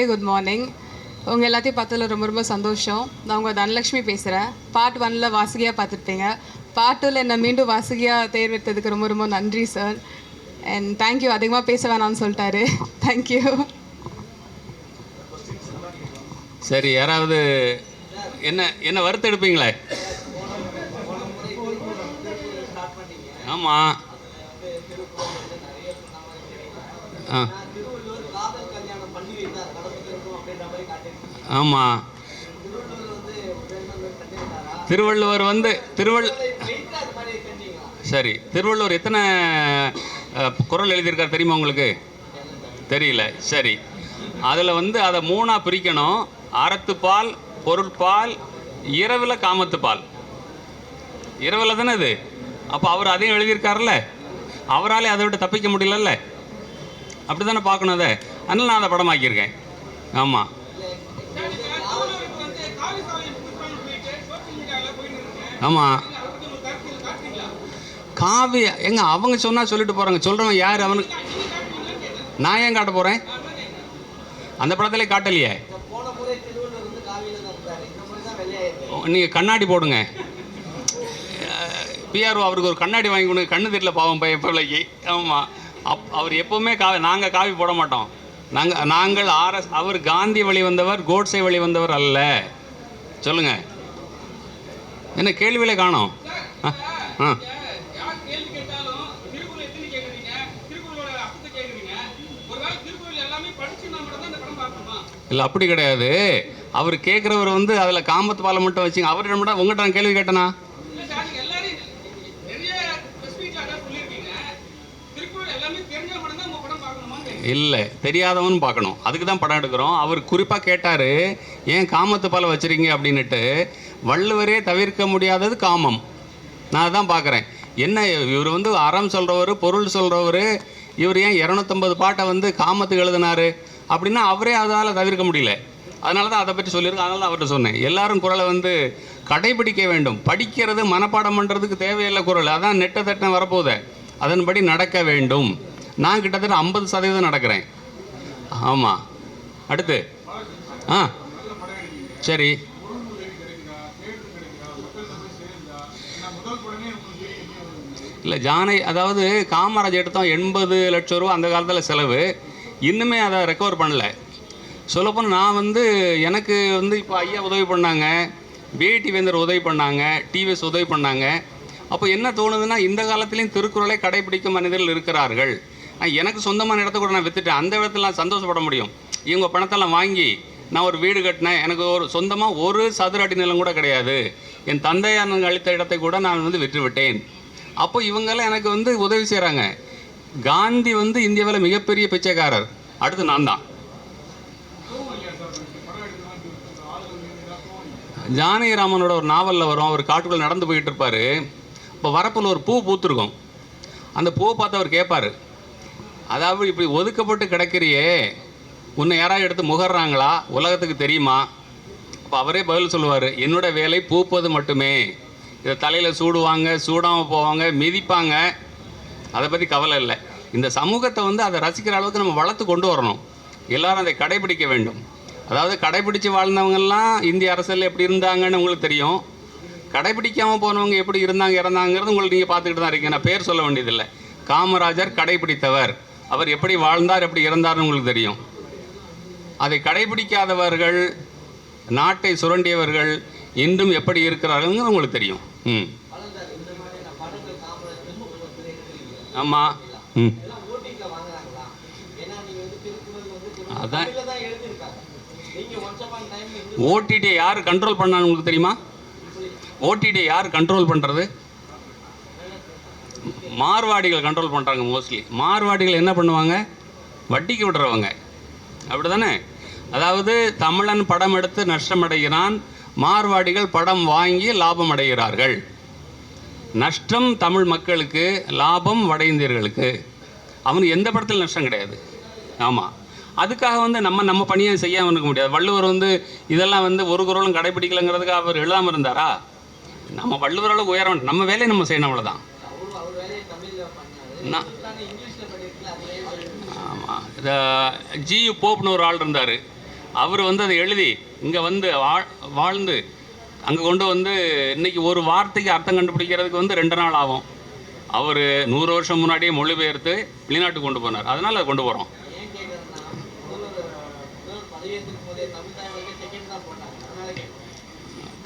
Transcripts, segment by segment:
Very good morning. உங்கள் எல்லாத்தையும் பார்த்ததில் ரொம்ப ரொம்ப சந்தோஷம். நான் உங்கள் தனலக்ஷ்மி பேசுகிறேன். பார்ட் 1 வாசுகியாக பார்த்துருப்பீங்க. பார்ட் 2 என்னை மீண்டும் வாசுகியாக தேர்வெடுத்ததுக்கு ரொம்ப ரொம்ப நன்றி சார். And thank you. அதிகமாக பேச வேணாம்னு சொல்லிட்டாரு. தேங்க்யூ. சரி, யாராவது என்ன என்ன வறுத்து எடுப்பீங்களே? ஆமாம். ஆ ஆமாம். திருவள்ளுவர் சரி, திருவள்ளுவர் எத்தனை குறள் எழுதியிருக்கார் தெரியுமா உங்களுக்கு? தெரியல. சரி, அதில் அதை 3ஆக பிரிக்கணும். அறத்துப்பால், பொருட்பால், இரவில் காமத்துப்பால். இரவில் தானே இது. அப்போ அவர் அதையும் எழுதியிருக்காருல்ல, அவராலே அதை விட்டு தப்பிக்க முடியலல்ல. அப்படி தானே பார்க்கணும் அதை. அதனால் நான் அதை படமாக்கியிருக்கேன். ஆமாம். ஆமாம். காவி எங்க அவங்க சொன்னால் சொல்லிட்டு போகிறாங்க. சொல்கிறவன் யார்? அவனுக்கு நான் ஏன் காட்ட போகிறேன்? அந்த படத்திலே காட்டலையே. நீங்கள் கண்ணாடி போடுங்க. பிஆர்ஓ அவருக்கு ஒரு கண்ணாடி வாங்கி கொடுங்க. கண்ணு தெரியல பாவம் பையன் பிள்ளைக்கு. ஆமாம். அவர் எப்போவுமே நாங்கள் காவி போட மாட்டோம். நாங்கள் அவர் காந்தி வழி வந்தவர், கோட்ஸே வழி வந்தவர் அல்ல. சொல்லுங்கள், என்ன கேள்வியிலே காணோம்? இல்லை, அப்படி கிடையாது. அவர் கேட்குறவர் அதில் காமத்து பாலை மட்டும் வச்சுங்க. அவர்கிட்ட மட்டும் உங்கள்கிட்ட நான் கேள்வி கேட்டேனா? இல்லை, தெரியாதவன் பார்க்கணும். அதுக்கு தான் படம் எடுக்கிறோம். அவர் குறிப்பாக கேட்டார், ஏன் காமத்து பாலை வச்சுருக்கீங்க அப்படின்னுட்டு. வள்ளுவரே தவிர்க்க முடியாதது காமம். நான் அதான் பார்க்குறேன். என்ன இவர் அறம் சொல்கிறவர், பொருள் சொல்கிறவர், இவர் ஏன் 250 பாட்டை காமத்துக்கு எழுதினார் அப்படின்னா அவரே அதால் தவிர்க்க முடியல. அதனால தான் அதை பற்றி சொல்லியிருக்கேன். அதனால தான் அவர்கிட்ட சொன்னேன், எல்லாரும் குறளை கடைபிடிக்க வேண்டும். படிக்கிறது மனப்பாடம் பண்ணுறதுக்கு தேவையில்லை குறள். அதான் நெட்ட தட்டின வரப்போகுது. அதன்படி நடக்க வேண்டும். நான் கிட்டத்தட்ட 50% நடக்கிறேன். ஆமாம். அடுத்து சரி. இல்லை, அதாவது காமராஜ் எடுத்தோம் 80 லட்சம் ரூபா அந்த காலத்தில் செலவு. இன்னுமே அதை ரெக்கவர் பண்ணல. சொல்லப்போனால் நான் எனக்கு இப்போ ஐயா உதவி பண்ணாங்க, வேட்டி வேந்தர் உதவி பண்ணாங்க, டிவிஎஸ் உதவி பண்ணாங்க. அப்போ என்ன தோணுதுன்னா, இந்த காலத்துலேயும் திருக்குறளை கடைபிடிக்கும் மனிதர்கள் இருக்கிறார்கள். எனக்கு சொந்தமான இடத்த கூட நான் விற்றுட்டேன். அந்த இடத்துல நான் சந்தோஷப்பட முடியும். இவங்க பணத்தெல்லாம் வாங்கி நான் ஒரு வீடு கட்டினேன். எனக்கு ஒரு சொந்தமாக ஒரு சதுர அடி நிலம் கூட கிடையாது. என் தந்தையார் அளித்த இடத்தை கூட நான் விற்று விட்டேன். அப்போ இவங்கெல்லாம் எனக்கு உதவி செய்கிறாங்க. காந்தி இந்தியாவில் மிகப்பெரிய பிச்சைக்காரர். அடுத்து நான் தான். ஜானகிராமனோட ஒரு நாவலில் வரும். அவர் காட்டுக்குள்ளே நடந்து போயிட்டு இருப்பார். இப்போ வரப்பில் ஒரு பூ பூத்துருக்கும். அந்த பூவை பார்த்து அவர் கேட்பார், அதாவது இப்படி ஒதுக்கப்பட்டு கிடக்கிறியே, உன்னை யாராவது எடுத்து முகர்றாங்களா, உலகத்துக்கு தெரியுமா? அப்போ அவரே பதில் சொல்லுவார், என்னோட வேலை பூப்பது மட்டுமே. இதை தலையில் சூடுவாங்க, சூடாமல் போவாங்க, மிதிப்பாங்க, அதை பற்றி கவலை இல்லை. இந்த சமூகத்தை அதை ரசிக்கிற அளவுக்கு நம்ம வளர்த்து கொண்டு வரணும். எல்லோரும் அதை கடைபிடிக்க வேண்டும். அதாவது கடைபிடித்து வாழ்ந்தவங்கெல்லாம் இந்திய அரசியலில் எப்படி இருந்தாங்கன்னு உங்களுக்கு தெரியும். கடைபிடிக்காமல் போனவங்க எப்படி இறந்தாங்கிறது உங்களுக்கு நீங்கள் பார்த்துக்கிட்டு தான் இருக்கீங்க. நான் பேர் சொல்ல வேண்டியதில்லை. காமராஜர் கடைபிடித்தவர். அவர் எப்படி வாழ்ந்தார், எப்படி இறந்தார்னு உங்களுக்கு தெரியும். அதை கடைபிடிக்காதவர்கள், நாட்டை சுரண்டியவர்கள் இன்றும் எப்படி இருக்கிறார்கள் உங்களுக்கு தெரியும். ஆமாம். அதான் ஓடிடியை யார் கண்ட்ரோல் பண்ணான்னு உங்களுக்கு தெரியுமா? ஓடிடியை யார் கண்ட்ரோல் பண்ணுறது? மார்வாடிகள் கண்ட்ரோல் பண்ணுறாங்க மோஸ்ட்லி. மார்வாடிகள் என்ன பண்ணுவாங்க? வட்டிக்கு விடுறவங்க. அப்படி தானே? அதாவது தமிழன் படம் எடுத்து நஷ்டம் அடைகிறான், மார்வாடிகள் படம் வாங்கி லாபம் அடைகிறார்கள். நஷ்டம் தமிழ் மக்களுக்கு, லாபம் வட இந்தியர்களுக்கு. அவனுக்கு எந்த படத்தில் நஷ்டம் கிடையாது. ஆமாம். அதுக்காக நம்ம பணியை செய்யாமல் இருக்க முடியாது. வள்ளுவர் இதெல்லாம் ஒரு குறளும் கடைபிடிக்கலைங்கிறதுக்காக அவர் எழுதாமல் இருந்தாரா? நம்ம வள்ளுவர் அளவுக்கு உயர வேண்டும். நம்ம வேலையை நம்ம செய்யணும், அவ்வளோதான். ஆமாம். ஜியு போப்னு ஒரு ஆள் இருந்தார். அவர் வந்து அதை எழுதி இங்கே வந்து வாழ்ந்து அங்கே கொண்டு வந்து இன்றைக்கி ஒரு வார்த்தைக்கு அர்த்தம் கண்டுபிடிக்கிறதுக்கு வந்து 2 நாள் ஆகும். அவர் 100 வருஷம் முன்னாடியே மொழிபெயர்த்து வெளிநாட்டுக்கு கொண்டு போனார். அதனால் அதை கொண்டு போகிறோம்.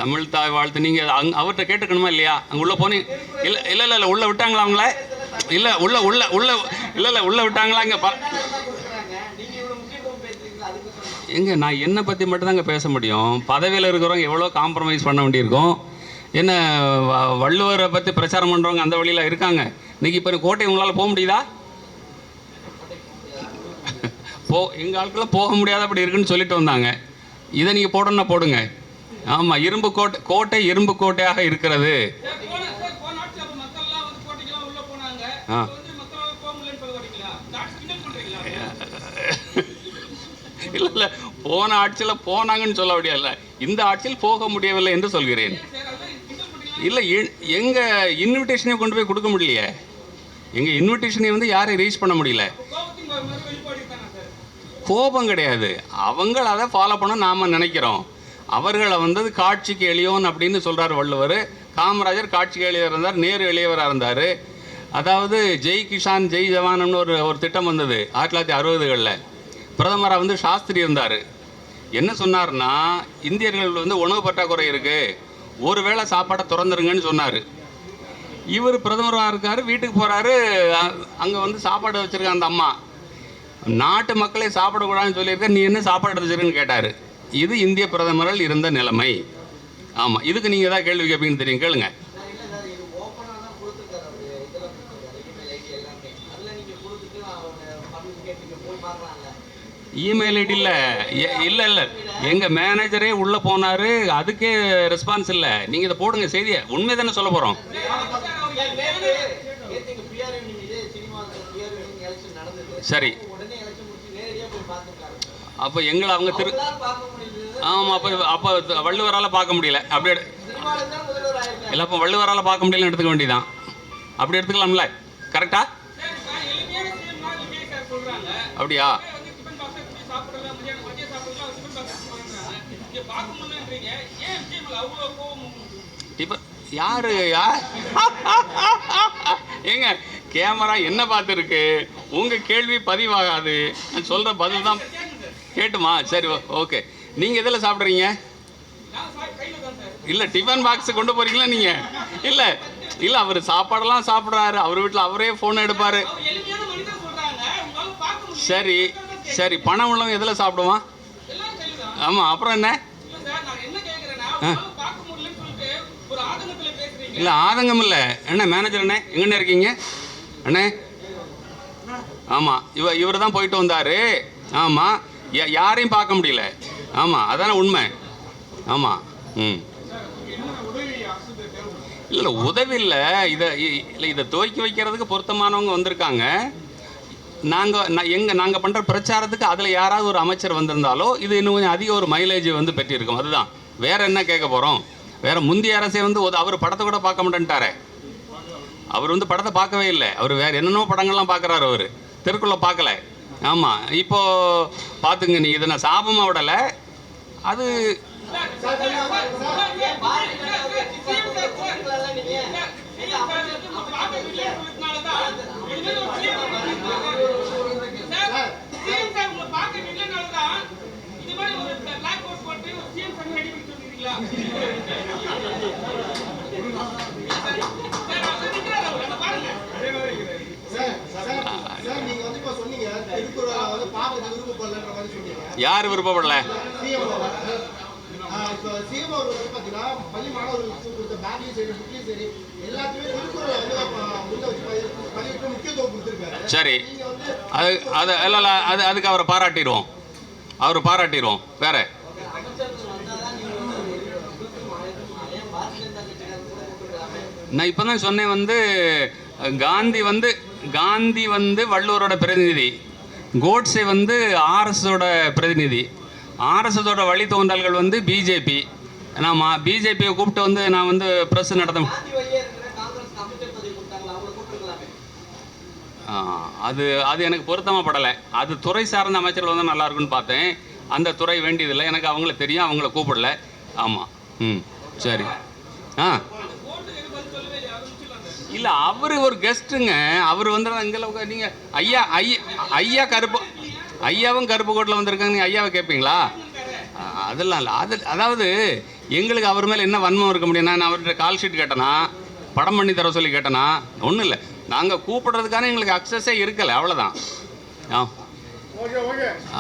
தமிழ் தாய் வாழ்த்து நீங்கள் அவர்கிட்ட கேட்டுக்கணுமா இல்லையா? அங்கே உள்ளே போனீங்க? இல்லை உள்ளே விட்டாங்களா அவங்கள? இல்லை உள்ளே விட்டாங்களா? இங்கே எங்க நான் என்னை பற்றி மட்டும்தாங்க பேச முடியும். பதவியில் இருக்கிறவங்க எவ்வளோ காம்ப்ரமைஸ் பண்ண வேண்டியிருக்கும். என்ன வள்ளுவரை பற்றி பிரச்சாரம் பண்ணுறவங்க அந்த வழியில் இருக்காங்க. இன்றைக்கி இப்போ கோட்டை உங்களால் போக முடியுதா? எங்கள் ஆட்களில் போக முடியாத அப்படி இருக்குன்னு சொல்லிட்டு வந்தாங்க. இதை நீங்கள் போடணும்னா போடுங்க. ஆமாம், இரும்பு கோட்டை இரும்பு கோட்டையாக இருக்கிறது. இல்லை போன ஆட்சியில் போனாங்கன்னு சொல்ல முடியல, இந்த ஆட்சியில் போக முடியவில்லை என்று சொல்கிறேன். இல்லை எங்கள் இன்விடேஷனை கொண்டு போய் கொடுக்க முடியலையே. எங்கள் இன்விடேஷனை வந்து யாரையும் ரீச் பண்ண முடியல. கோபம் கிடையாது, அவங்கள அதை ஃபாலோ பண்ண நாம் நினைக்கிறோம். அவர்களை வந்தது காட்சிக்கு எளியோன் அப்படின்னு சொல்கிறார் வள்ளுவர். காமராஜர் காட்சிக்கு எளியவர் இருந்தார், நேரு எளியவராக இருந்தார். அதாவது ஜெய் கிஷான் ஜெய் ஜவான்னு ஒரு திட்டம் வந்தது 1960களில். பிரதமராக வந்து சாஸ்திரி இருந்தார். என்ன சொன்னார்னா, இந்தியர்கள் வந்து உணவு பற்றாக்குறை இருக்குது, ஒரு வேளை சாப்பாடை திறந்துருங்கன்னு சொன்னார். இவர் பிரதமராக இருக்கார், வீட்டுக்கு போகிறாரு, அங்கே வந்து சாப்பாடு வச்சுருக்க அந்த அம்மா நாட்டு மக்களே சாப்பிடக்கூடாதுன்னு சொல்லியிருக்க, நீ என்ன சாப்பாடு வச்சுருக்குன்னு கேட்டார். இது இந்திய பிரதமர்கள் இருந்த நிலைமை. ஆமாம், இதுக்கு நீங்கள் ஏதாவது கேள்வி கேட்பீங்கன்னு தெரியும், கேளுங்க. இமெயில் ஐடி இல்லை எங்கள் மேனேஜரே உள்ளே போனார், அதுக்கே ரெஸ்பான்ஸ் இல்லை. நீங்கள் இதை போடுங்க, செய்தியை உண்மை தானே சொல்ல போகிறோம். சரி, அப்போ எங்களை அவங்க ஆமாம், அப்போ வள்ளுவரால் பார்க்க முடியல. அப்படி இல்லை, அப்போ வள்ளுவரால் பார்க்க முடியலன்னு எடுத்துக்க வேண்டியதான். அப்படி எடுத்துக்கலாம்ல? கரெக்டா? அப்படியா? யாரு ஏங்க, கேமரா என்ன பார்த்துருக்கு, உங்கள் கேள்வி பதிவாகாது. நான் சொல்கிற பதில் தான் கேட்டுமா? சரி, ஓகே. நீங்கள் எதில் சாப்பிட்றீங்க? இல்லை, டிஃபன் பாக்ஸ் கொண்டு போகிறீங்களா நீங்கள்? இல்லை அவர் சாப்பாடெல்லாம் சாப்பிட்றாரு, அவர் வீட்டில் அவரே ஃபோன் எடுப்பார். சரி பணம் உள்ளவங்க எதில் சாப்பிடுவான்? ஆமாம், அப்புறம் என்ன? இல்லை ஆதங்கம் இல்லை அண்ணே. மேனேஜர் அண்ணே எங்கண்ணே இருக்கீங்க அண்ணே? ஆமாம், இவர் தான் போயிட்டு வந்தார். ஆமாம், யாரையும் பார்க்க முடியல. ஆமாம், அதானே உண்மை. ஆமாம். இல்லை உதவி இல்லை, இதை துவக்கி வைக்கிறதுக்கு பொருத்தமானவங்க வந்திருக்காங்க. நாங்கள் பண்ணுற பிரச்சாரத்துக்கு அதில் யாராவது ஒரு அமைச்சர் வந்திருந்தாலோ இது இன்னும் கொஞ்சம் அதிக ஒரு மைலேஜ் வந்து பெற்றிருக்கும். அதுதான், வேறு என்ன கேட்க போகிறோம்? வேறு முந்தைய அரசே வந்து அவர் படத்தை கூட பார்க்க மாட்டேன்ட்டாரே. அவர் வந்து படத்தை பார்க்கவே இல்லை. அவர் வேறு என்னென்னோ படங்கள்லாம் பார்க்குறாரு, அவர் திருக்குள்ள பார்க்கல. ஆமாம், இப்போது பார்த்துங்க, நீ இதை நான் சாபமாக விடலை. அது யார் விருப்பப்படல? சரி, அதுக்கு அவரை பாராட்டிடுவோம். வேற நான் இப்போ தான் சொன்னேன், வந்து காந்தி வந்து வள்ளுவரோட பிரதிநிதி, கோட்ஸே வந்து ஆர்எஸ்ஸோட பிரதிநிதி. ஆர்எஸ்எஸோட வழித்தோன்றல்கள் வந்து பிஜேபி. நான் பிஜேபியை கூப்பிட்டு வந்து நான் வந்து ப்ரெஸ் நடத்த அது எனக்கு பொருத்தமாக படலை. அது துறை சார்ந்த அமைச்சர்கள் வந்து நல்லா இருக்குன்னு பார்த்தேன். அந்த துறை வேண்டியதில்லை, எனக்கு அவங்கள தெரியும், அவங்கள கூப்பிடல. ஆமாம். ம், சரி. ஆ இல்லை, அவர் ஒரு கெஸ்ட்டுங்க. அவர் வந்து இங்கே நீங்கள் ஐயா ஐயாவும் கருப்பு கோட்டில் வந்திருக்காங்க, நீங்கள் ஐயாவை கேட்பீங்களா? அதெல்லாம் இல்லை. அதாவது எங்களுக்கு அவர் மேலே என்ன வன்மம் இருக்க முடியும்னா, நான் அவர்கிட்ட கால் ஷீட் கேட்டேனா, படம் பண்ணி தர சொல்லி கேட்டேனா, ஒன்றும் இல்லை. நாங்கள் கூப்பிடுறதுக்கான எங்களுக்கு அக்சஸே இருக்கலை, அவ்வளோதான்.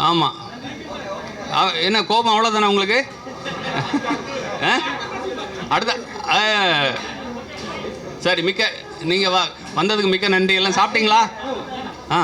ஆமாம். என்ன கோபம் அவ்வளோதானே உங்களுக்கு? அடுத்த சரி, நீங்கள் வந்ததுக்கு மிக்க நன்றி. எல்லாம் சாப்பிட்டீங்களா? ஆ